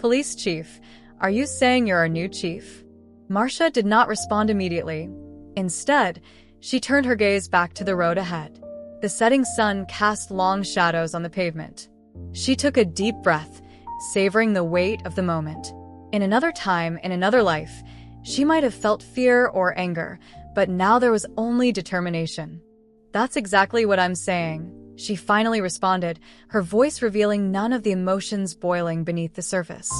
Police chief, are you saying you're our new chief? Marsha did not respond immediately. Instead, she turned her gaze back to the road ahead. The setting sun cast long shadows on the pavement. She took a deep breath, savoring the weight of the moment. In another time, in another life, she might have felt fear or anger, but now there was only determination. That's exactly what I'm saying, she finally responded, her voice revealing none of the emotions boiling beneath the surface.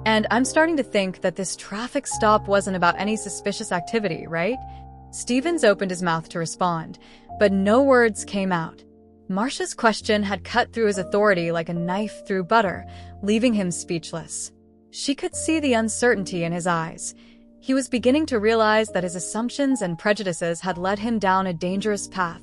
And I'm starting to think that this traffic stop wasn't about any suspicious activity, right? Stevens opened his mouth to respond, but no words came out. Marsha's question had cut through his authority like a knife through butter, leaving him speechless. She could see the uncertainty in his eyes. He was beginning to realize that his assumptions and prejudices had led him down a dangerous path,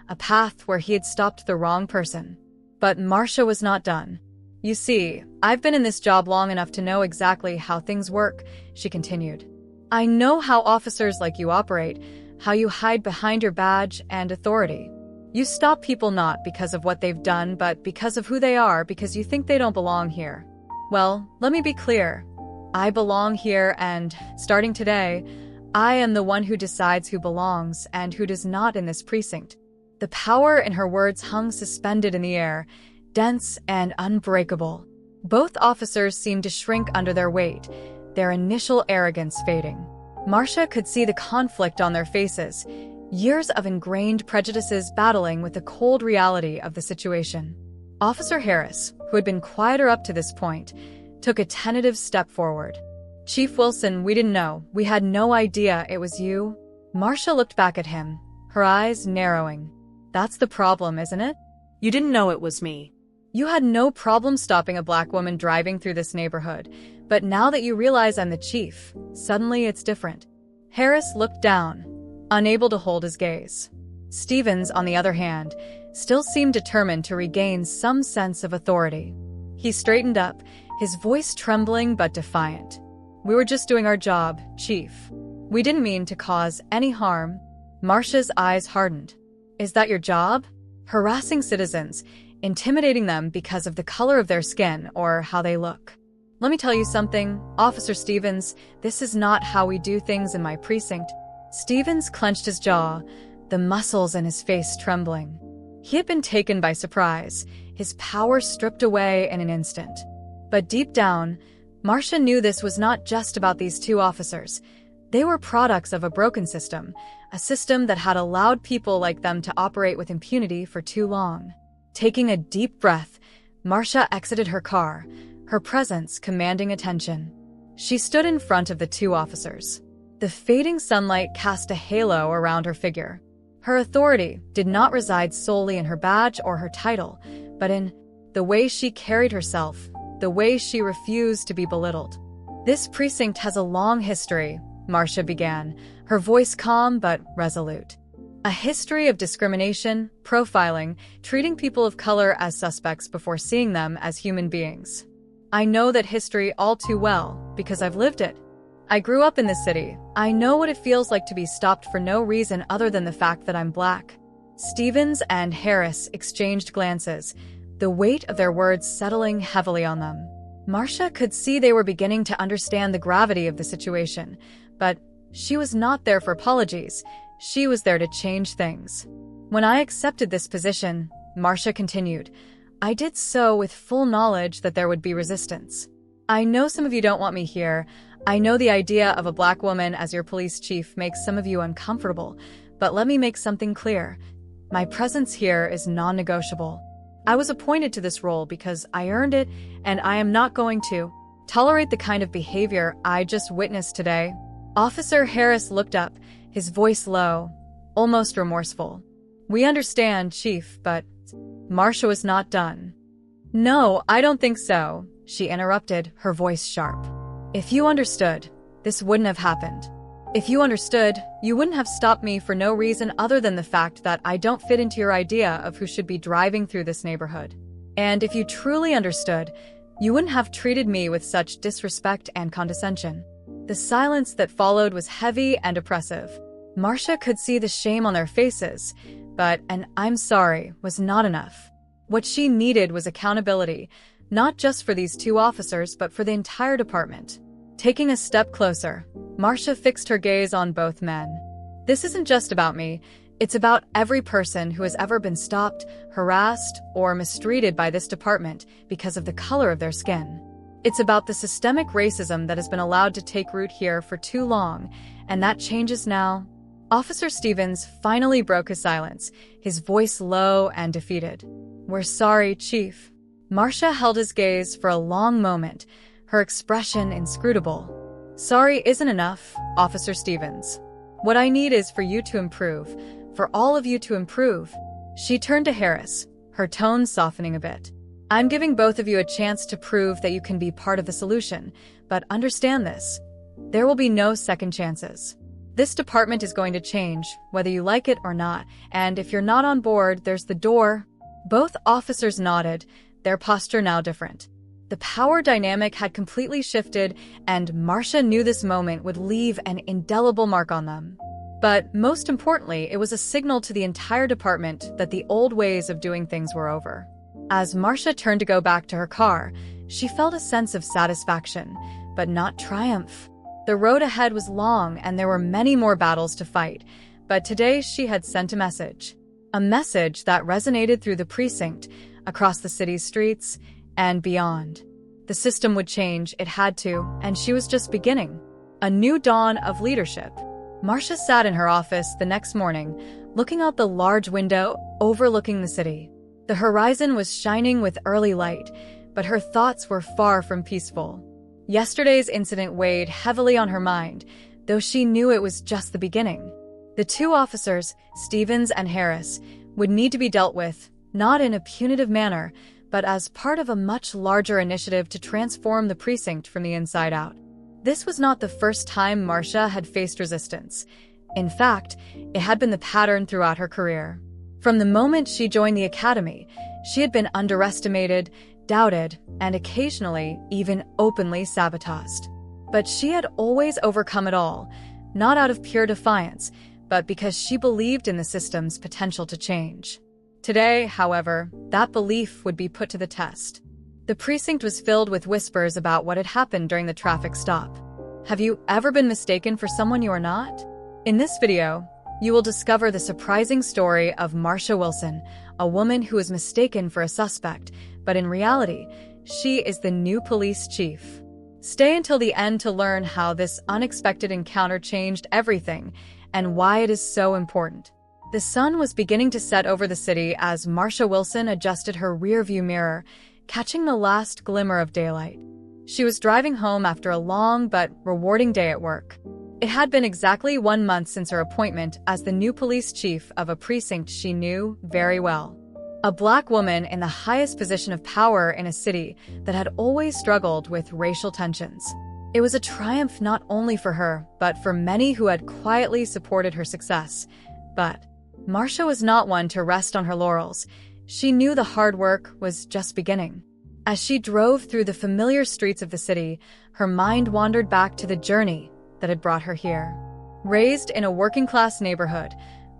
a path where he had stopped the wrong person. But Marsha was not done. You see, I've been in this job long enough to know exactly how things work, she continued. I know how officers like you operate, how you hide behind your badge and authority. You stop people not because of what they've done, but because of who they are, because you think they don't belong here. Well, let me be clear. I belong here, and, starting today, I am the one who decides who belongs and who does not in this precinct. The power in her words hung suspended in the air, dense and unbreakable. Both officers seemed to shrink under their weight, their initial arrogance fading. Marsha could see the conflict on their faces, years of ingrained prejudices battling with the cold reality of the situation. Officer Harris, who had been quieter up to this point, took a tentative step forward. Chief Wilson, we didn't know. We had no idea it was you. Marsha looked back at him, her eyes narrowing. That's the problem, isn't it? You didn't know it was me. You had no problem stopping a black woman driving through this neighborhood, but now that you realize I'm the chief, suddenly it's different. Harris looked down, unable to hold his gaze. Stevens, on the other hand, still seemed determined to regain some sense of authority. He straightened up, his voice trembling but defiant. We were just doing our job, Chief. We didn't mean to cause any harm. Marsha's eyes hardened. Is that your job? Harassing citizens, intimidating them because of the color of their skin or how they look. Let me tell you something, Officer Stevens, this is not how we do things in my precinct. Stevens clenched his jaw, the muscles in his face trembling. He had been taken by surprise, his power stripped away in an instant. But deep down, Marsha knew this was not just about these two officers. They were products of a broken system, a system that had allowed people like them to operate with impunity for too long. Taking a deep breath, Marsha exited her car, her presence commanding attention. She stood in front of the two officers. The fading sunlight cast a halo around her figure. Her authority did not reside solely in her badge or her title, but in the way she carried herself, the way she refused to be belittled. This precinct has a long history, Marsha began, her voice calm but resolute. A history of discrimination, profiling, treating people of color as suspects before seeing them as human beings. I know that history all too well, because I've lived it. I grew up in the city. I know what it feels like to be stopped for no reason other than the fact that I'm black. Stevens and Harris exchanged glances, the weight of their words settling heavily on them. Marsha could see they were beginning to understand the gravity of the situation, but she was not there for apologies. She was there to change things. When I accepted this position, Marsha continued, I did so with full knowledge that there would be resistance. I know some of you don't want me here. I know the idea of a black woman as your police chief makes some of you uncomfortable, but let me make something clear. My presence here is non-negotiable. I was appointed to this role because I earned it, and I am not going to tolerate the kind of behavior I just witnessed today. Officer Harris looked up, his voice low, almost remorseful. We understand, Chief, but Marsha was not done. No, I don't think so, she interrupted, her voice sharp. If you understood, this wouldn't have happened. If you understood, you wouldn't have stopped me for no reason other than the fact that I don't fit into your idea of who should be driving through this neighborhood. And if you truly understood, you wouldn't have treated me with such disrespect and condescension. The silence that followed was heavy and oppressive. Marsha could see the shame on their faces, but an "I'm sorry" was not enough. What she needed was accountability, Not just for these two officers, but for the entire department. Taking a step closer, Marsha fixed her gaze on both men. This isn't just about me. It's about every person who has ever been stopped, harassed, or mistreated by this department because of the color of their skin. It's about the systemic racism that has been allowed to take root here for too long, and that changes now. Officer Stevens finally broke his silence, his voice low and defeated. "We're sorry, Chief." Marsha held his gaze for a long moment, her expression inscrutable. "Sorry isn't enough, Officer Stevens. What I need is for you to improve, for all of you to improve." She turned to Harris, her tone softening a bit. "I'm giving both of you a chance to prove that you can be part of the solution, but understand this. There will be no second chances. This department is going to change, whether you like it or not, and if you're not on board, there's the door." Both officers nodded, their posture now different. The power dynamic had completely shifted, and Marsha knew this moment would leave an indelible mark on them. But most importantly, it was a signal to the entire department that the old ways of doing things were over. As Marsha turned to go back to her car, she felt a sense of satisfaction, but not triumph. The road ahead was long and there were many more battles to fight, but today she had sent a message that resonated through the precinct, across the city's streets, and beyond. The system would change, it had to, and she was just beginning. A new dawn of leadership. Marsha sat in her office the next morning, looking out the large window overlooking the city. The horizon was shining with early light, but her thoughts were far from peaceful. Yesterday's incident weighed heavily on her mind, though she knew it was just the beginning. The two officers, Stevens and Harris, would need to be dealt with, not in a punitive manner, but as part of a much larger initiative to transform the precinct from the inside out. This was not the first time Marsha had faced resistance. In fact, it had been the pattern throughout her career. From the moment she joined the academy, she had been underestimated, doubted, and occasionally even openly sabotaged. But she had always overcome it all, not out of pure defiance, but because she believed in the system's potential to change. Today, however, that belief would be put to the test. The precinct was filled with whispers about what had happened during the traffic stop. Have you ever been mistaken for someone you are not? In this video, you will discover the surprising story of Marsha Wilson, a woman who was mistaken for a suspect, but in reality, she is the new police chief. Stay until the end to learn how this unexpected encounter changed everything and why it is so important. The sun was beginning to set over the city as Marsha Wilson adjusted her rearview mirror, catching the last glimmer of daylight. She was driving home after a long but rewarding day at work. It had been exactly 1 month since her appointment as the new police chief of a precinct she knew very well. A Black woman in the highest position of power in a city that had always struggled with racial tensions. It was a triumph not only for her, but for many who had quietly supported her success. But Marsha was not one to rest on her laurels. She knew the hard work was just beginning. As she drove through the familiar streets of the city, her mind wandered back to the journey that had brought her here. Raised in a working-class neighborhood,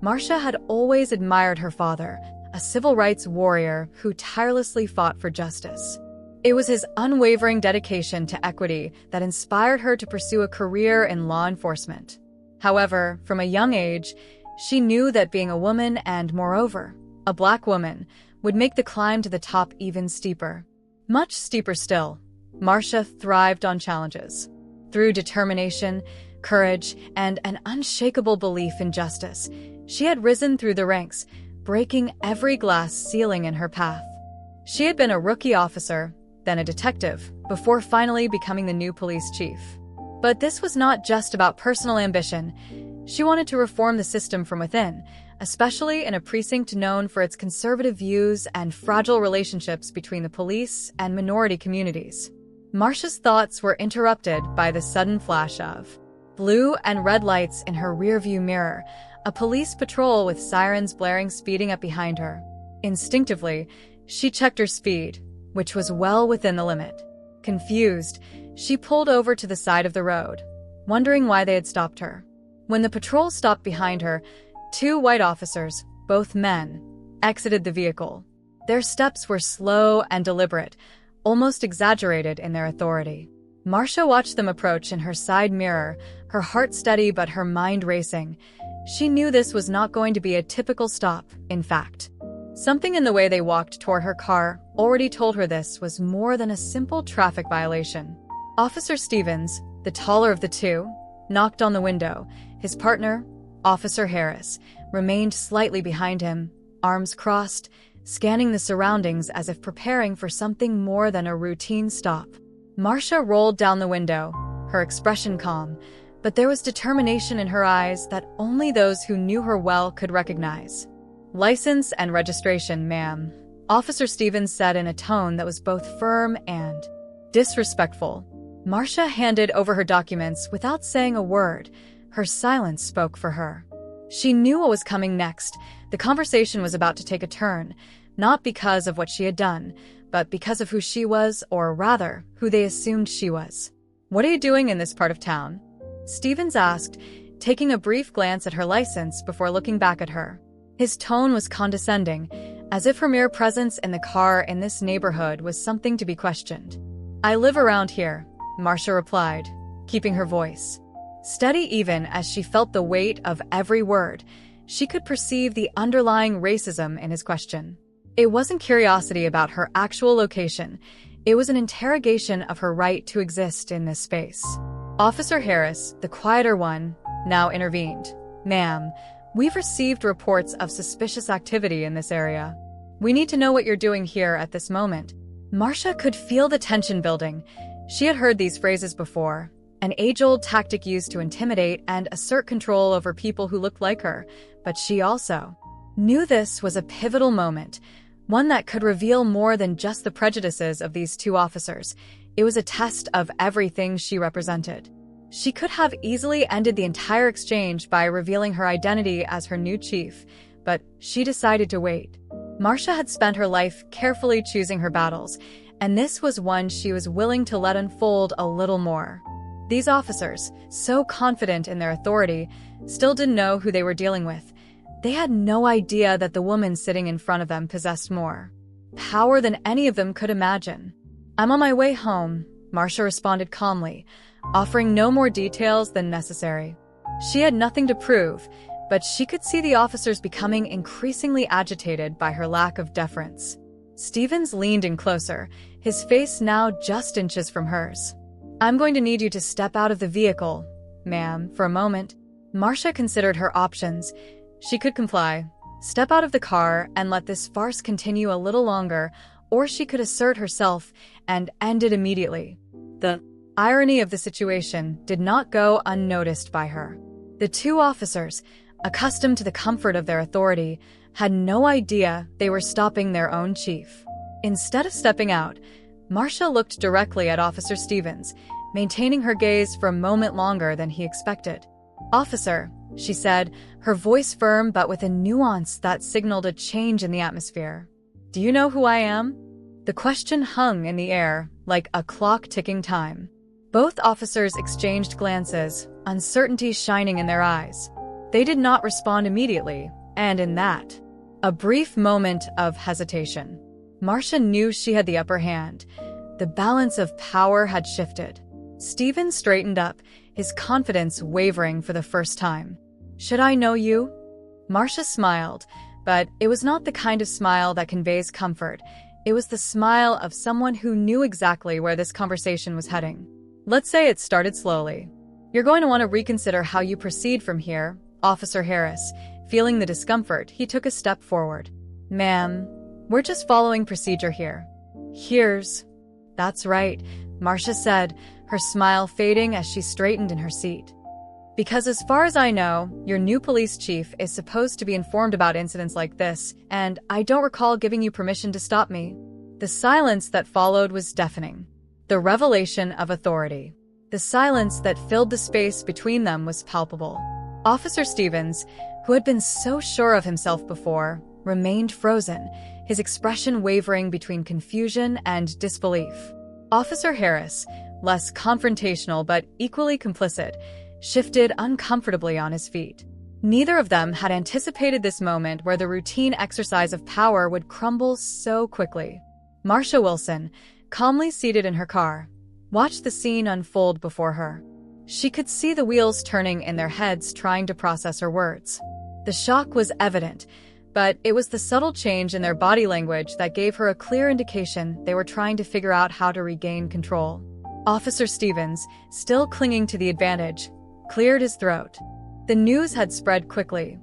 Marsha had always admired her father, a civil rights warrior who tirelessly fought for justice. It was his unwavering dedication to equity that inspired her to pursue a career in law enforcement. However, from a young age, she knew that being a woman and, moreover, a Black woman, would make the climb to the top even steeper. Much steeper still, Marsha thrived on challenges. Through determination, courage, and an unshakable belief in justice, she had risen through the ranks, breaking every glass ceiling in her path. She had been a rookie officer, then a detective, before finally becoming the new police chief. But this was not just about personal ambition. She wanted to reform the system from within, especially in a precinct known for its conservative views and fragile relationships between the police and minority communities. Marsha's thoughts were interrupted by the sudden flash of blue and red lights in her rearview mirror, a police patrol with sirens blaring speeding up behind her. Instinctively, she checked her speed, which was well within the limit. Confused, she pulled over to the side of the road, wondering why they had stopped her. When the patrol stopped behind her, 2 white officers, both men, exited the vehicle. Their steps were slow and deliberate, almost exaggerated in their authority. Marsha watched them approach in her side mirror, her heart steady but her mind racing. She knew this was not going to be a typical stop, in fact. Something in the way they walked toward her car already told her this was more than a simple traffic violation. Officer Stevens, the taller of the two, knocked on the window. His partner, Officer Harris, remained slightly behind him, arms crossed, scanning the surroundings as if preparing for something more than a routine stop. Marsha rolled down the window, her expression calm, but there was determination in her eyes that only those who knew her well could recognize. "License and registration, ma'am," Officer Stevens said in a tone that was both firm and disrespectful. Marsha handed over her documents without saying a word. Her silence spoke for her. She knew what was coming next. The conversation was about to take a turn, not because of what she had done, but because of who she was, or rather, who they assumed she was. "What are you doing in this part of town?" Stevens asked, taking a brief glance at her license before looking back at her. His tone was condescending, as if her mere presence in the car in this neighborhood was something to be questioned. "I live around here," Marsha replied, keeping her voice steady even as she felt the weight of every word. She could perceive the underlying racism in his question. It wasn't curiosity about her actual location. It was an interrogation of her right to exist in this space. Officer Harris, the quieter one, now intervened. "Ma'am, we've received reports of suspicious activity in this area. We need to know what you're doing here at this moment." Marsha could feel the tension building. She had heard these phrases before, an age-old tactic used to intimidate and assert control over people who looked like her, but she also knew this was a pivotal moment, one that could reveal more than just the prejudices of these two officers. It was a test of everything she represented. She could have easily ended the entire exchange by revealing her identity as her new chief, but she decided to wait. Marsha had spent her life carefully choosing her battles, and this was one she was willing to let unfold a little more. These officers, so confident in their authority, still didn't know who they were dealing with. They had no idea that the woman sitting in front of them possessed more power than any of them could imagine. "I'm on my way home," Marsha responded calmly, offering no more details than necessary. She had nothing to prove, but she could see the officers becoming increasingly agitated by her lack of deference. Stevens leaned in closer, his face now just inches from hers. "I'm going to need you to step out of the vehicle, ma'am, for a moment." Marsha considered her options. She could comply, step out of the car and let this farce continue a little longer, or she could assert herself and end it immediately. The irony of the situation did not go unnoticed by her. The two officers, accustomed to the comfort of their authority, had no idea they were stopping their own chief. Instead of stepping out, Marsha looked directly at Officer Stevens, maintaining her gaze for a moment longer than he expected. "Officer," she said, her voice firm but with a nuance that signaled a change in the atmosphere. "Do you know who I am?" The question hung in the air, like a clock ticking time. Both officers exchanged glances, uncertainty shining in their eyes. They did not respond immediately, and in that, a brief moment of hesitation, Marsha knew she had the upper hand. The balance of power had shifted. Stevens straightened up, his confidence wavering for the first time. "Should I know you?" Marsha smiled, but it was not the kind of smile that conveys comfort. It was the smile of someone who knew exactly where this conversation was heading. "Let's say it started slowly. You're going to want to reconsider how you proceed from here." Officer Harris, feeling the discomfort, he took a step forward. "Ma'am, we're just following procedure here." That's right," Marsha said, her smile fading as she straightened in her seat. "Because as far as I know, your new police chief is supposed to be informed about incidents like this, and I don't recall giving you permission to stop me." The silence that followed was deafening. The revelation of authority. The silence that filled the space between them was palpable. Officer Stevens, who had been so sure of himself before, remained frozen, his expression wavering between confusion and disbelief. Officer Harris, less confrontational but equally complicit, shifted uncomfortably on his feet. Neither of them had anticipated this moment where the routine exercise of power would crumble so quickly. Marsha Wilson, calmly seated in her car, watched the scene unfold before her. She could see the wheels turning in their heads, trying to process her words. The shock was evident, but it was the subtle change in their body language that gave her a clear indication they were trying to figure out how to regain control. Officer Stevens, still clinging to the advantage, cleared his throat. The news had spread quickly.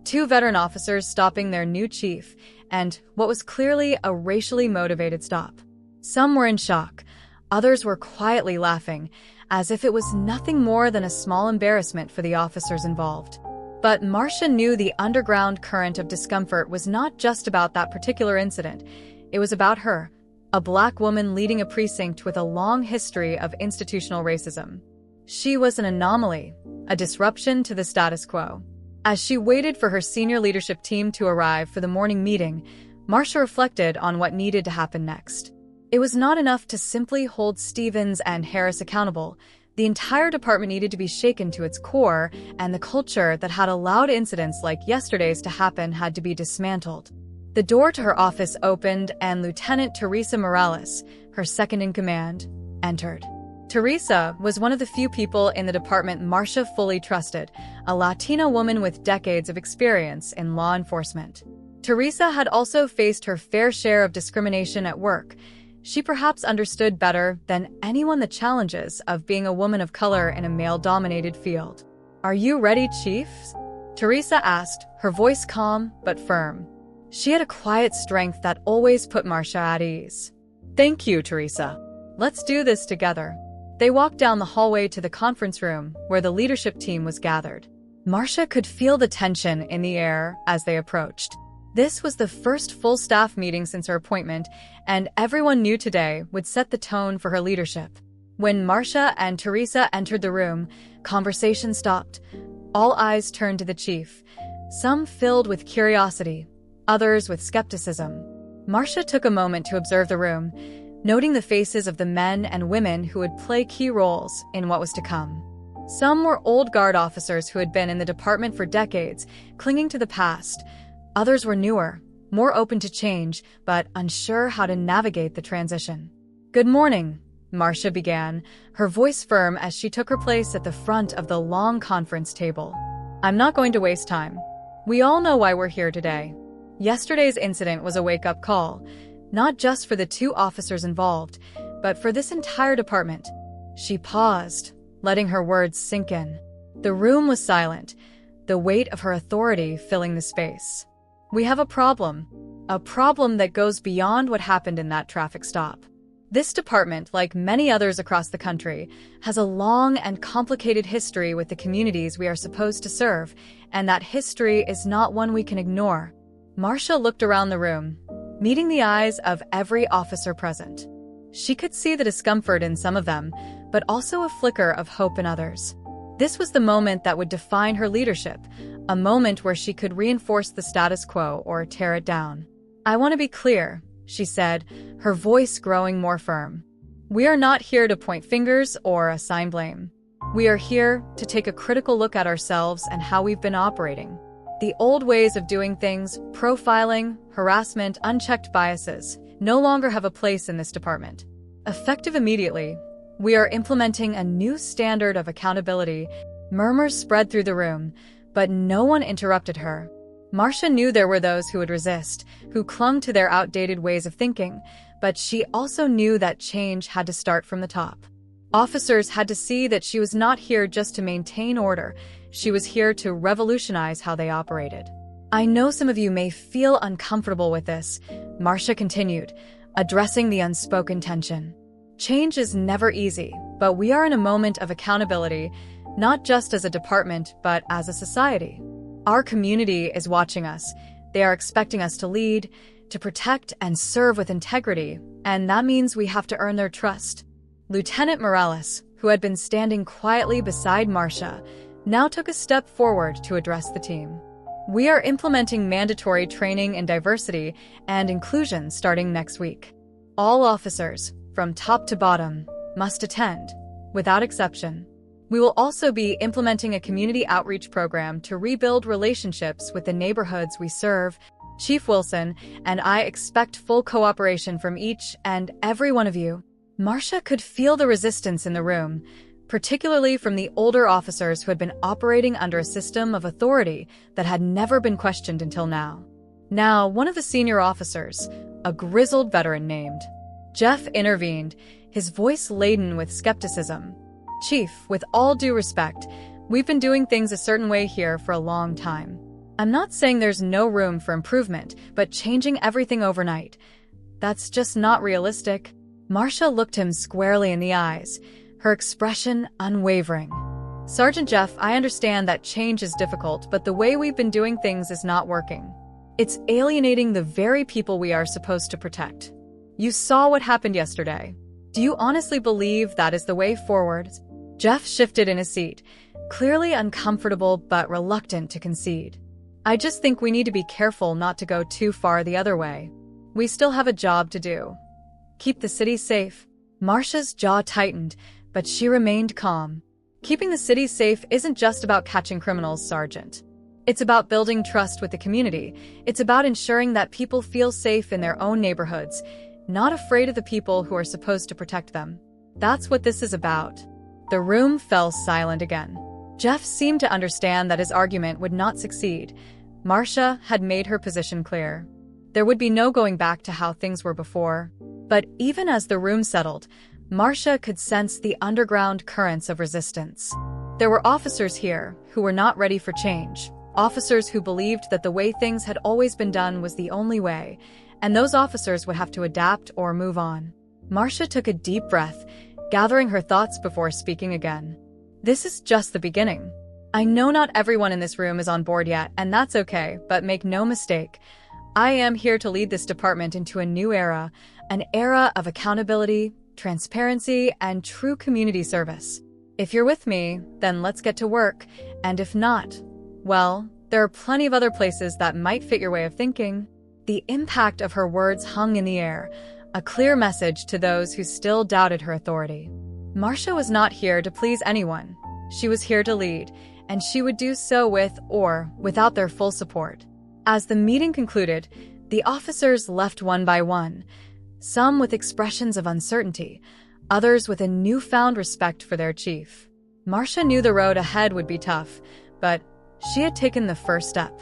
2 veteran officers stopping their new chief, and what was clearly a racially motivated stop. Some were in shock. Others were quietly laughing, as if it was nothing more than a small embarrassment for the officers involved. But Marsha knew the underground current of discomfort was not just about that particular incident. It was about her, a Black woman leading a precinct with a long history of institutional racism. She was an anomaly, a disruption to the status quo. As she waited for her senior leadership team to arrive for the morning meeting, Marsha reflected on what needed to happen next. It was not enough to simply hold Stevens and Harris accountable. The entire department needed to be shaken to its core, and the culture that had allowed incidents like yesterday's to happen had to be dismantled. The door to her office opened, and Lieutenant Teresa Morales, her second-in-command, entered. Teresa was one of the few people in the department Marsha fully trusted, a Latina woman with decades of experience in law enforcement. Teresa had also faced her fair share of discrimination at work. She perhaps understood better than anyone the challenges of being a woman of color in a male-dominated field. "Are you ready, Chief?" Teresa asked, her voice calm but firm. She had a quiet strength that always put Marsha at ease. "Thank you, Teresa. Let's do this together." They walked down the hallway to the conference room where the leadership team was gathered. Marsha could feel the tension in the air as they approached. This was the first full staff meeting since her appointment, and everyone knew today would set the tone for her leadership. When Marsha and Teresa entered the room, conversation stopped. All eyes turned to the chief, some filled with curiosity, others with skepticism. Marsha took a moment to observe the room, noting the faces of the men and women who would play key roles in what was to come. Some were old guard officers who had been in the department for decades, clinging to the past. Others were newer, more open to change, but unsure how to navigate the transition. "Good morning," Marsha began, her voice firm as she took her place at the front of the long conference table. "I'm not going to waste time. We all know why we're here today. Yesterday's incident was a wake-up call, not just for the 2 officers involved, but for this entire department." She paused, letting her words sink in. The room was silent, the weight of her authority filling the space. "We have a problem that goes beyond what happened in that traffic stop. This department, like many others across the country, has a long and complicated history with the communities we are supposed to serve, and that history is not one we can ignore." Marsha looked around the room, meeting the eyes of every officer present. She could see the discomfort in some of them, but also a flicker of hope in others. This was the moment that would define her leadership, a moment where she could reinforce the status quo or tear it down. "I want to be clear," she said, her voice growing more firm. "We are not here to point fingers or assign blame. We are here to take a critical look at ourselves and how we've been operating. The old ways of doing things, profiling, harassment, unchecked biases, no longer have a place in this department. Effective immediately, we are implementing a new standard of accountability." Murmurs spread through the room, but no one interrupted her. Marsha knew there were those who would resist, who clung to their outdated ways of thinking, but she also knew that change had to start from the top. Officers had to see that she was not here just to maintain order. She was here to revolutionize how they operated. "I know some of you may feel uncomfortable with this," Marsha continued, addressing the unspoken tension. "Change is never easy, but we are in a moment of accountability, not just as a department, but as a society. Our community is watching us. They are expecting us to lead, to protect and serve with integrity, and that means we have to earn their trust." Lieutenant Morales, who had been standing quietly beside Marsha, now took a step forward to address the team. "We are implementing mandatory training in diversity and inclusion starting next week. All officers, from top to bottom, must attend, without exception. We will also be implementing a community outreach program to rebuild relationships with the neighborhoods we serve." Chief Wilson, and I expect full cooperation from each and every one of you. Marsha could feel the resistance in the room, particularly from the older officers who had been operating under a system of authority that had never been questioned until now. Now, one of the senior officers, a grizzled veteran named Jeff, intervened, his voice laden with skepticism. Chief, with all due respect, we've been doing things a certain way here for a long time. I'm not saying there's no room for improvement, but changing everything overnight, that's just not realistic. Marsha looked him squarely in the eyes, her expression unwavering. Sergeant Jeff, I understand that change is difficult, but the way we've been doing things is not working. It's alienating the very people we are supposed to protect. You saw what happened yesterday. Do you honestly believe that is the way forward? Jeff shifted in his seat, clearly uncomfortable but reluctant to concede. I just think we need to be careful not to go too far the other way. We still have a job to do. Keep the city safe. Marsha's jaw tightened, but she remained calm. Keeping the city safe isn't just about catching criminals, Sergeant. It's about building trust with the community. It's about ensuring that people feel safe in their own neighborhoods, not afraid of the people who are supposed to protect them. That's what this is about. The room fell silent again. Jeff seemed to understand that his argument would not succeed. Marsha had made her position clear. There would be no going back to how things were before. But even as the room settled, Marsha could sense the underground currents of resistance. There were officers here who were not ready for change, officers who believed that the way things had always been done was the only way, and those officers would have to adapt or move on. Marsha took a deep breath, gathering her thoughts before speaking again. This is just the beginning. I know not everyone in this room is on board yet, and that's okay, but make no mistake. I am here to lead this department into a new era, an era of accountability, transparency, and true community service. If you're with me, then let's get to work, and if not, well, there are plenty of other places that might fit your way of thinking. The impact of her words hung in the air, a clear message to those who still doubted her authority. Marsha was not here to please anyone. She was here to lead, and she would do so with or without their full support. As the meeting concluded, the officers left one by one, some with expressions of uncertainty, others with a newfound respect for their chief. Marsha knew the road ahead would be tough, but she had taken the first step.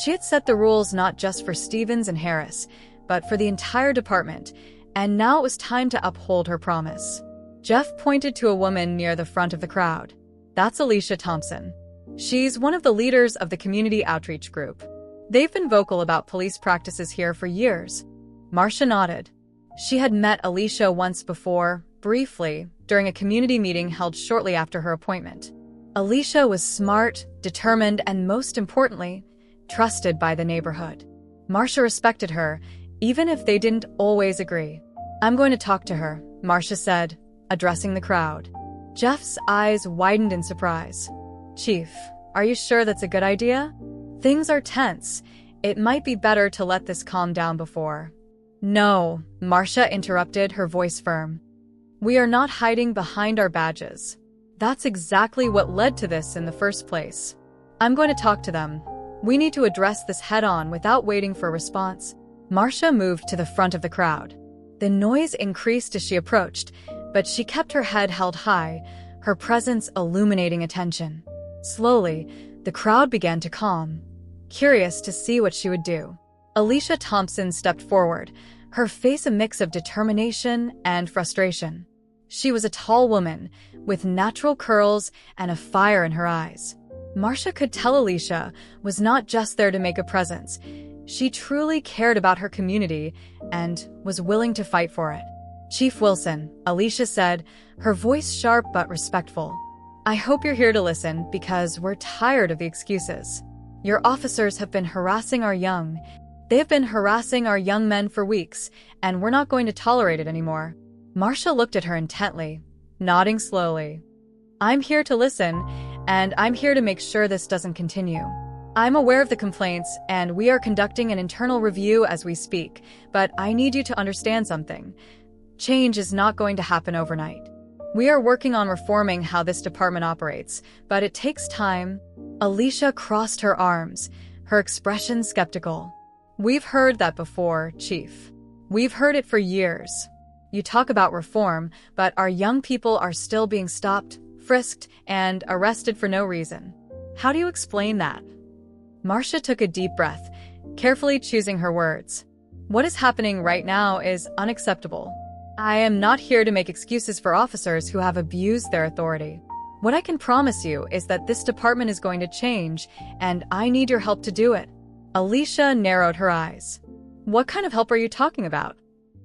She had set the rules not just for Stevens and Harris, but for the entire department, and now it was time to uphold her promise. Jeff pointed to a woman near the front of the crowd. That's Alicia Thompson. She's one of the leaders of the community outreach group. They've been vocal about police practices here for years. Marsha nodded. She had met Alicia once before, briefly, during a community meeting held shortly after her appointment. Alicia was smart, determined, and most importantly, trusted by the neighborhood. Marsha respected her, even if they didn't always agree. I'm going to talk to her, Marsha said, addressing the crowd. Jeff's eyes widened in surprise. Chief, are you sure that's a good idea? Things are tense. It might be better to let this calm down before. No, Marsha interrupted, her voice firm. We are not hiding behind our badges. That's exactly what led to this in the first place. I'm going to talk to them. We need to address this head-on without waiting for a response. Marsha moved to the front of the crowd. The noise increased as she approached, but she kept her head held high, her presence illuminating attention. Slowly, the crowd began to calm, curious to see what she would do. Alicia Thompson stepped forward, her face a mix of determination and frustration. She was a tall woman, with natural curls and a fire in her eyes. Marsha could tell Alicia was not just there to make a presence. She truly cared about her community and was willing to fight for it. Chief Wilson, Alicia said, her voice sharp but respectful. I hope you're here to listen because we're tired of the excuses. Your officers have been harassing our young. They have been harassing our young men for weeks, and we're not going to tolerate it anymore. Marsha looked at her intently, nodding slowly. I'm here to listen, and I'm here to make sure this doesn't continue. I'm aware of the complaints, and we are conducting an internal review as we speak, but I need you to understand something. Change is not going to happen overnight. We are working on reforming how this department operates, but it takes time. Alicia crossed her arms, her expression skeptical. We've heard that before, Chief. We've heard it for years. You talk about reform, but our young people are still being stopped, frisked, and arrested for no reason. How do you explain that? Marsha took a deep breath, carefully choosing her words. What is happening right now is unacceptable. I am not here to make excuses for officers who have abused their authority. What I can promise you is that this department is going to change, and I need your help to do it. Alicia narrowed her eyes. What kind of help are you talking about?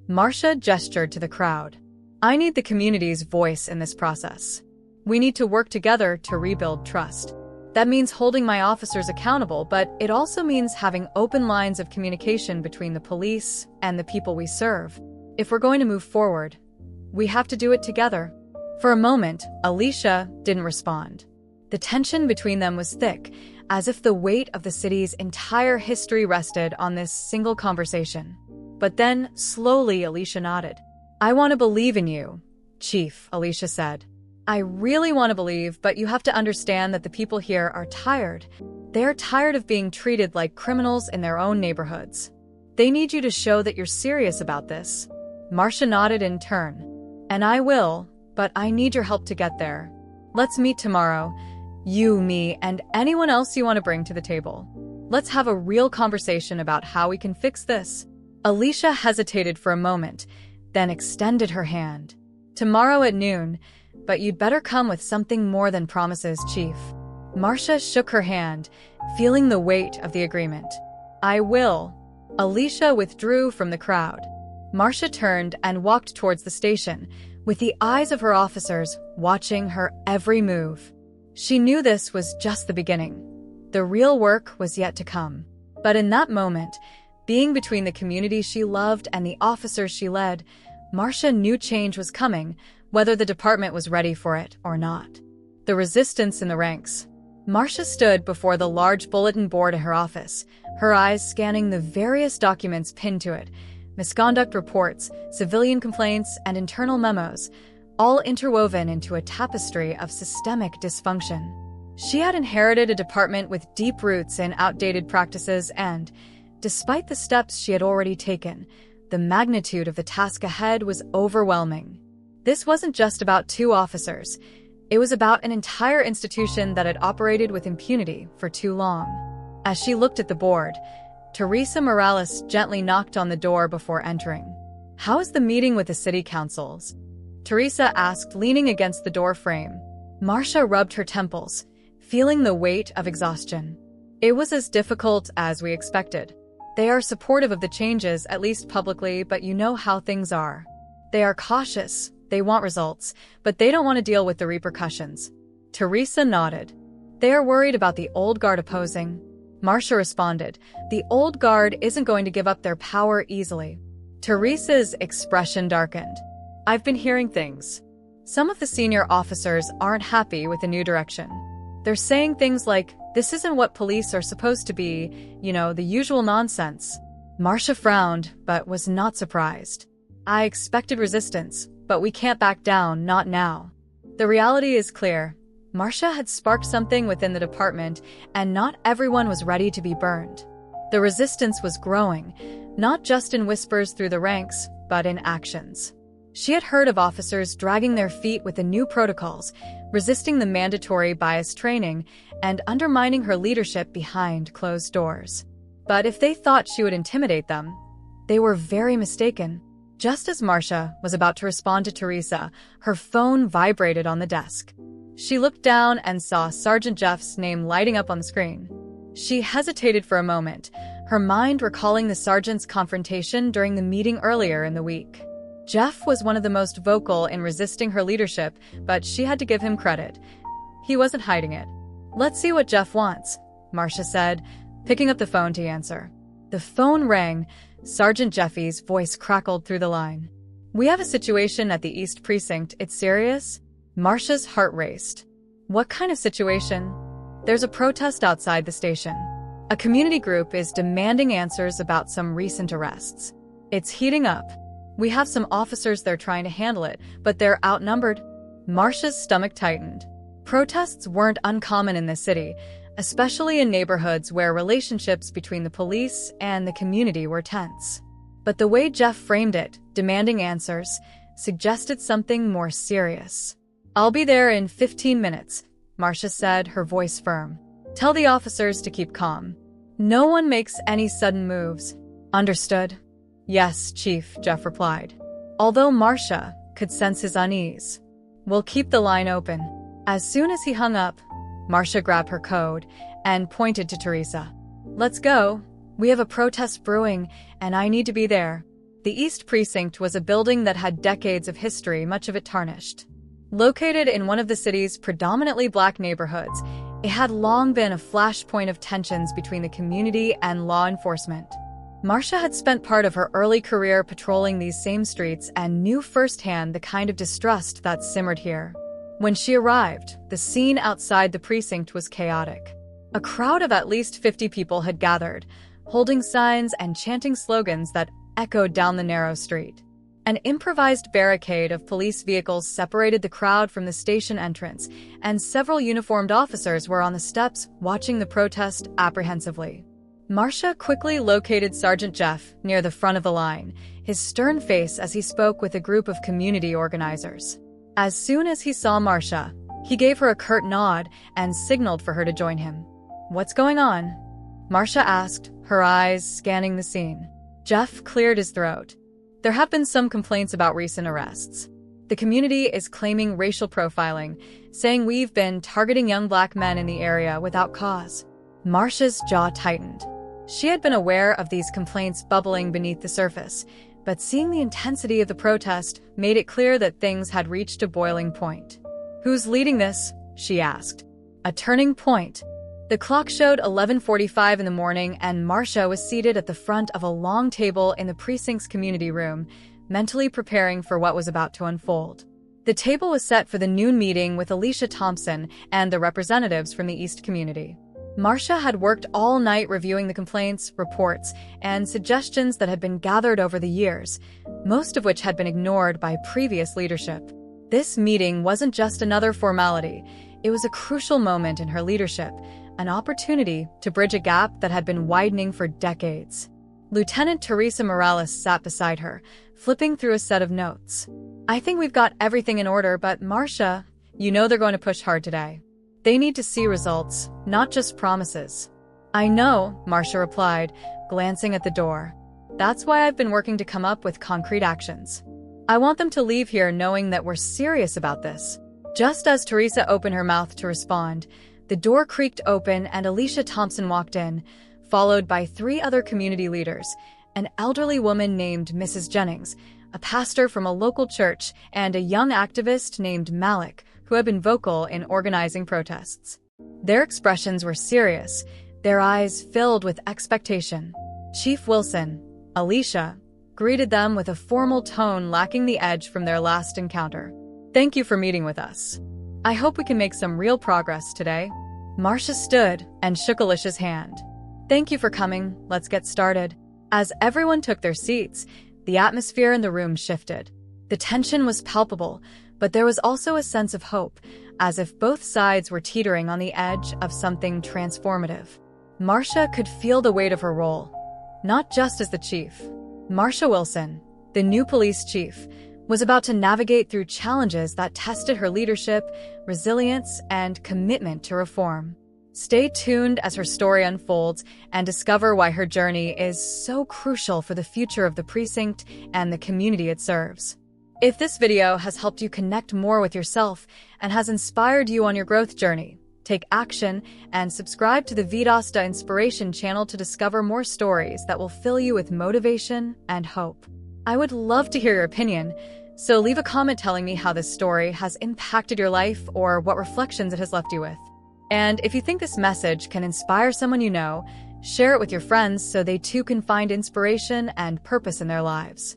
Marsha gestured to the crowd. I need the community's voice in this process. We need to work together to rebuild trust. That means holding my officers accountable, but it also means having open lines of communication between the police and the people we serve. If we're going to move forward, we have to do it together. For a moment, Alicia didn't respond. The tension between them was thick, as if the weight of the city's entire history rested on this single conversation. But then, slowly, Alicia nodded. I want to believe in you, Chief, Alicia said. I really want to believe, but you have to understand that the people here are tired. They're tired of being treated like criminals in their own neighborhoods. They need you to show that you're serious about this. Marsha nodded in turn. And I will, but I need your help to get there. Let's meet tomorrow. You, me, and anyone else you want to bring to the table. Let's have a real conversation about how we can fix this. Alicia hesitated for a moment, then extended her hand. Tomorrow at noon, but you'd better come with something more than promises, Chief. Marsha shook her hand, feeling the weight of the agreement. I will. Alicia withdrew from the crowd. Marsha turned and walked towards the station, with the eyes of her officers watching her every move. She knew this was just the beginning. The real work was yet to come. But in that moment, being between the community she loved and the officers she led, Marsha knew change was coming, whether the department was ready for it or not. The resistance in the ranks. Marsha stood before the large bulletin board in her office, her eyes scanning the various documents pinned to it, misconduct reports, civilian complaints, and internal memos, all interwoven into a tapestry of systemic dysfunction. She had inherited a department with deep roots in outdated practices and, despite the steps she had already taken, the magnitude of the task ahead was overwhelming. This wasn't just about 2 officers. It was about an entire institution that had operated with impunity for too long. As she looked at the board, Teresa Morales gently knocked on the door before entering. How is the meeting with the city councils? Teresa asked, leaning against the door frame. Marsha rubbed her temples, feeling the weight of exhaustion. It was as difficult as we expected. They are supportive of the changes, at least publicly, but you know how things are. They are cautious, they want results, but they don't want to deal with the repercussions. Teresa nodded. They are worried about the old guard opposing. Marsha responded, the old guard isn't going to give up their power easily. Teresa's expression darkened. I've been hearing things. Some of the senior officers aren't happy with the new direction. They're saying things like, this isn't what police are supposed to be, the usual nonsense. Marsha frowned, but was not surprised. I expected resistance, but we can't back down, not now. The reality is clear. Marsha had sparked something within the department, and not everyone was ready to be burned. The resistance was growing, not just in whispers through the ranks, but in actions. She had heard of officers dragging their feet with the new protocols, resisting the mandatory bias training, and undermining her leadership behind closed doors. But if they thought she would intimidate them, they were very mistaken. Just as Marsha was about to respond to Teresa, her phone vibrated on the desk. She looked down and saw Sergeant Jeff's name lighting up on the screen. She hesitated for a moment, her mind recalling the sergeant's confrontation during the meeting earlier in the week. Jeff was one of the most vocal in resisting her leadership, but she had to give him credit. He wasn't hiding it. Let's see what Jeff wants, Marsha said, picking up the phone to answer. The phone rang. Sergeant Jeffy's voice crackled through the line. We have a situation at the East Precinct. It's serious? Marsha's heart raced. What kind of situation? There's a protest outside the station. A community group is demanding answers about some recent arrests. It's heating up. We have some officers there trying to handle it, but they're outnumbered. Marsha's stomach tightened. Protests weren't uncommon in this city, especially in neighborhoods where relationships between the police and the community were tense. But the way Jeff framed it, demanding answers, suggested something more serious. "I'll be there in 15 minutes, Marsha said, her voice firm. "Tell the officers to keep calm. No one makes any sudden moves." "Understood." "Yes, Chief," Jeff replied, although Marsha could sense his unease. "We'll keep the line open." As soon as he hung up, Marsha grabbed her code and pointed to Teresa. "Let's go. We have a protest brewing, and I need to be there." The East Precinct was a building that had decades of history, much of it tarnished. Located in one of the city's predominantly black neighborhoods, it had long been a flashpoint of tensions between the community and law enforcement. Marsha had spent part of her early career patrolling these same streets and knew firsthand the kind of distrust that simmered here. When she arrived, the scene outside the precinct was chaotic. A crowd of at least 50 people had gathered, holding signs and chanting slogans that echoed down the narrow street. An improvised barricade of police vehicles separated the crowd from the station entrance, and several uniformed officers were on the steps watching the protest apprehensively. Marsha quickly located Sergeant Jeff near the front of the line, his stern face as he spoke with a group of community organizers. As soon as he saw Marsha, he gave her a curt nod and signaled for her to join him. "What's going on?" Marsha asked, her eyes scanning the scene. Jeff cleared his throat. "There have been some complaints about recent arrests. The community is claiming racial profiling, saying we've been targeting young black men in the area without cause." Marsha's jaw tightened. She had been aware of these complaints bubbling beneath the surface, but seeing the intensity of the protest made it clear that things had reached a boiling point. "Who's leading this?" she asked. A turning point. The clock showed 11:45 in the morning, and Marsha was seated at the front of a long table in the precinct's community room, mentally preparing for what was about to unfold. The table was set for the noon meeting with Alicia Thompson and the representatives from the East community. Marsha had worked all night reviewing the complaints, reports, and suggestions that had been gathered over the years, most of which had been ignored by previous leadership. This meeting wasn't just another formality. It was a crucial moment in her leadership, an opportunity to bridge a gap that had been widening for decades. Lieutenant Teresa Morales sat beside her, flipping through a set of notes. "I think we've got everything in order, but Marsha, you know they're going to push hard today. They need to see results, not just promises." "I know," Marsha replied, glancing at the door. "That's why I've been working to come up with concrete actions. I want them to leave here knowing that we're serious about this." Just as Teresa opened her mouth to respond, the door creaked open and Alicia Thompson walked in, followed by 3 other community leaders, an elderly woman named Mrs. Jennings, a pastor from a local church, and a young activist named Malik, who had been vocal in organizing protests. Their expressions were serious, their eyes filled with expectation. Chief Wilson, Alicia, greeted them with a formal tone lacking the edge from their last encounter. "Thank you for meeting with us. I hope we can make some real progress today." Marsha stood and shook Alicia's hand. "Thank you for coming. Let's get started." As everyone took their seats, the atmosphere in the room shifted. The tension was palpable, but there was also a sense of hope, as if both sides were teetering on the edge of something transformative. Marsha could feel the weight of her role, not just as the chief. Marsha Wilson, the new police chief, was about to navigate through challenges that tested her leadership, resilience, and commitment to reform. Stay tuned as her story unfolds and discover why her journey is so crucial for the future of the precinct and the community it serves. If this video has helped you connect more with yourself and has inspired you on your growth journey, take action and subscribe to the Vidasta Inspiration channel to discover more stories that will fill you with motivation and hope. I would love to hear your opinion, so leave a comment telling me how this story has impacted your life or what reflections it has left you with. And if you think this message can inspire someone you know, share it with your friends so they too can find inspiration and purpose in their lives.